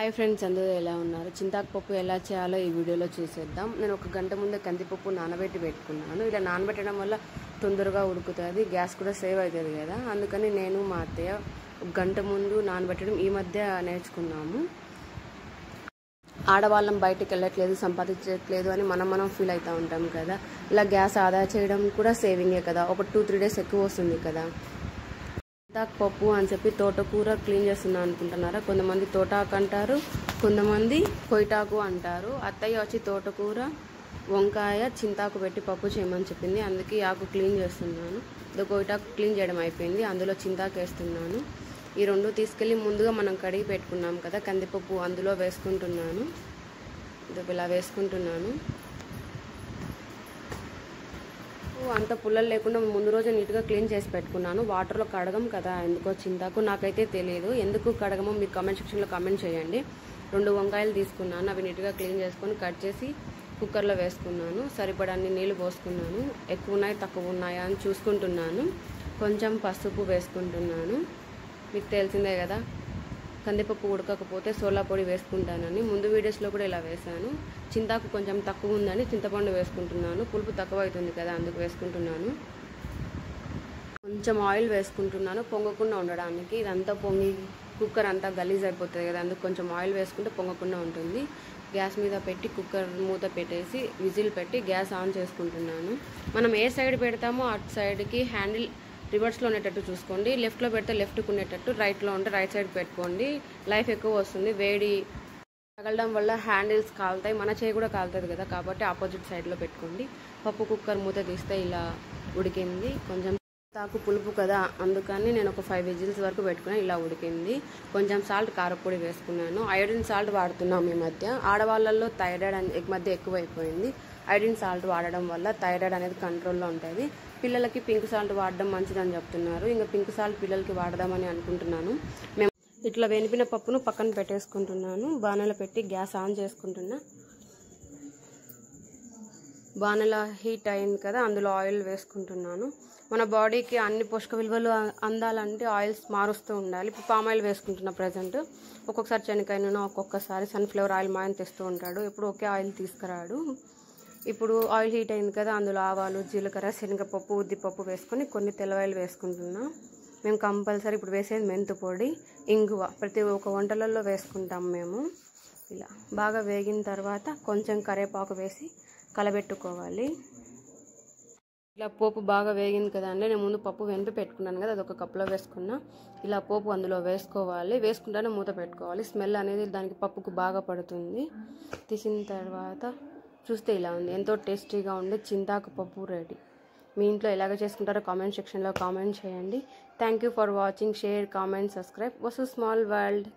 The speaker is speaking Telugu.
హాయ్ ఫ్రెండ్స్, అందరూ ఎలా ఉన్నారు? చింతాకు పప్పు ఎలా చేయాలో ఈ వీడియోలో చూసేద్దాం. నేను ఒక గంట ముందే కందిపప్పు నానబెట్టి పెట్టుకున్నాను. ఇలా నానబెట్టడం వల్ల తొందరగా ఉడుకుతుంది, గ్యాస్ కూడా సేవ్ అవుతుంది కదా. అందుకని నేను మా అత్తయ్య ఒక గంట ముందు నానబెట్టడం ఈ మధ్య నేర్చుకున్నాము. ఆడవాళ్ళం బయటకు వెళ్ళట్లేదు, సంపాదించట్లేదు అని మనం ఫీల్ అవుతూ ఉంటాం కదా. ఇలా గ్యాస్ ఆదా చేయడం కూడా సేవింగే కదా. ఒక 2-3 డేస్ ఎక్కువ వస్తుంది కదా. చింతాకు పప్పు అని చెప్పి తోటకూర క్లీన్ చేస్తున్నా అనుకుంటున్నారా? కొంతమంది తోటాకు అంటారు, కొంతమంది కొయిటాకు అంటారు. అత్తయ్య వచ్చి తోటకూర, వంకాయ, చింతాకు పెట్టి పప్పు చేయమని చెప్పింది, అందుకే ఆకు క్లీన్ చేస్తున్నాను. ఇది కొయిటాకు క్లీన్ చేయడం అయిపోయింది, అందులో చింతాకు వేస్తున్నాను. ఈ రెండు తీసుకెళ్ళి ముందుగా మనం కడిగి పెట్టుకున్నాం కదా కందిపప్పు, అందులో వేసుకుంటున్నాను. ఇది ఇలా వేసుకుంటున్నాను. అంత పుల్లలు లేకుండా ముందు రోజు నీట్గా క్లీన్ చేసి పెట్టుకున్నాను. వాటర్లో కడగం కదా, ఎందుకో చింతాకు నాకైతే తెలియదు. ఎందుకు కడగమో మీరు కామెంట్ సెక్షన్లో కామెంట్ చేయండి. 2 వంకాయలు తీసుకున్నాను, అవి నీట్గా క్లీన్ చేసుకొని కట్ చేసి కుక్కర్లో వేసుకున్నాను. సరిపడాన్ని నీళ్ళు పోసుకున్నాను. ఎక్కువ ఉన్నాయి తక్కువ ఉన్నాయా అని చూసుకుంటున్నాను. కొంచెం పసుపు వేసుకుంటున్నాను. మీకు తెలిసిందే కదా, కందిపప్పు ఉడకకపోతే సోలా పొడి వేసుకుంటానని ముందు వీడియోస్లో కూడా ఇలా వేసాను. చింతాకు కొంచెం తక్కువ ఉందని చింతపండు వేసుకుంటున్నాను. పులుపు తక్కువ అవుతుంది కదా, అందుకు వేసుకుంటున్నాను. కొంచెం ఆయిల్ వేసుకుంటున్నాను పొంగకుండా ఉండడానికి. ఇదంతా పొంగి కుక్కర్ అంతా గలీజ్ అయిపోతుంది కదా, అందుకు కొంచెం ఆయిల్ వేసుకుంటే పొంగకుండా ఉంటుంది. గ్యాస్ మీద పెట్టి కుక్కర్ మూత పెట్టేసి విజిల్ పెట్టి గ్యాస్ ఆన్ చేసుకుంటున్నాను. మనం ఏ సైడ్ పెడతామో అటు సైడ్కి హ్యాండిల్ రివర్స్లో ఉండేటట్టు చూసుకోండి. లెఫ్ట్లో పెడితే లెఫ్ట్కి ఉండేటట్టు, రైట్లో ఉంటే రైట్ సైడ్ పెట్టుకోండి. లైఫ్ ఎక్కువ వస్తుంది. వేడి తగలడం వల్ల హ్యాండిల్స్ కాలుతాయి, మన చేయి కూడా కాలుతుంది కదా, కాబట్టి ఆపోజిట్ సైడ్లో పెట్టుకోండి. పప్పు కుక్కర్ మూత తీస్తే ఇలా ఉడికింది. కొంచెం తాకు పులుపు కదా, అందుకని నేను ఒక 5 విజిల్స్ వరకు పెట్టుకుని ఇలా ఉడికింది. కొంచెం సాల్ట్, కారపొడి వేసుకున్నాను. ఐరన్ సాల్ట్ వాడుతున్నాం ఈ మధ్య. ఆడవాళ్ళల్లో థైరాయిడ్ ఈ మధ్య ఎక్కువైపోయింది. ఐరన్ సాల్ట్ వాడడం వల్ల థైరాయిడ్ అనేది కంట్రోల్లో ఉంటుంది. పిల్లలకి పింక్ సాల్ట్ వాడడం మంచిదని చెప్తున్నారు. ఇంకా పింక్ సాల్ట్ పిల్లలకి వాడదామని అనుకుంటున్నాను. మేము ఇట్లా వెనిపిన పప్పును పక్కన పెట్టేసుకుంటున్నాను. బాణలో పెట్టి గ్యాస్ ఆన్ చేసుకుంటున్నా. బాణల హీట్ అయింది కదా, అందులో ఆయిల్ వేసుకుంటున్నాను. మన బాడీకి అన్ని పోషక విలువలు అందాలంటే ఆయిల్స్ మారుస్తూ ఉండాలి. ఇప్పుడు పామ్ ఆయిల్ వేసుకుంటున్నా ప్రజెంట్. ఒక్కొక్కసారి శనగకాయ నూనె, ఒక్కొక్కసారి సన్ఫ్లవర్ ఆయిల్ మా ఆయన తెస్తూ ఉంటాడు. ఎప్పుడు ఒకే ఆయిల్ తీసుకురాడు. ఇప్పుడు ఆయిల్ హీట్ అయింది కదా, అందులో ఆవాలు, జీలకర్ర, శనగపప్పు, ఉద్దిపప్పు వేసుకొని కొన్ని తెల్లవాయలు వేసుకుంటున్నాం. మేము కంపల్సరీ ఇప్పుడు వేసేది మెంతు పొడి, ఇంగువ ప్రతి ఒక్క వంటలలో వేసుకుంటాం మేము. ఇలా బాగా వేగిన తర్వాత కొంచెం కరివేపాకు వేసి కలబెట్టుకోవాలి. ఇలా పోపు బాగా వేగింది కదా అండి, నేను ముందు పప్పు వెనిపి పెట్టుకున్నాను కదా, అదొక కప్లో వేసుకున్నా. ఇలా పోపు అందులో వేసుకోవాలి. వేసుకుంటానే మూత పెట్టుకోవాలి. స్మెల్ అనేది దానికి పప్పుకు బాగా పడుతుంది. తీసిన తర్వాత చూస్తే ఇలా ఉంది. ఎంతో టేస్టీగా ఉండే చింతాకు పప్పు రెడీ. మీ ఇంట్లో ఎలాగ చేసుకుంటారో కామెంట్ సెక్షన్లో కామెంట్ చేయండి. Thank you for watching. Share, comment, subscribe. Vasu small world.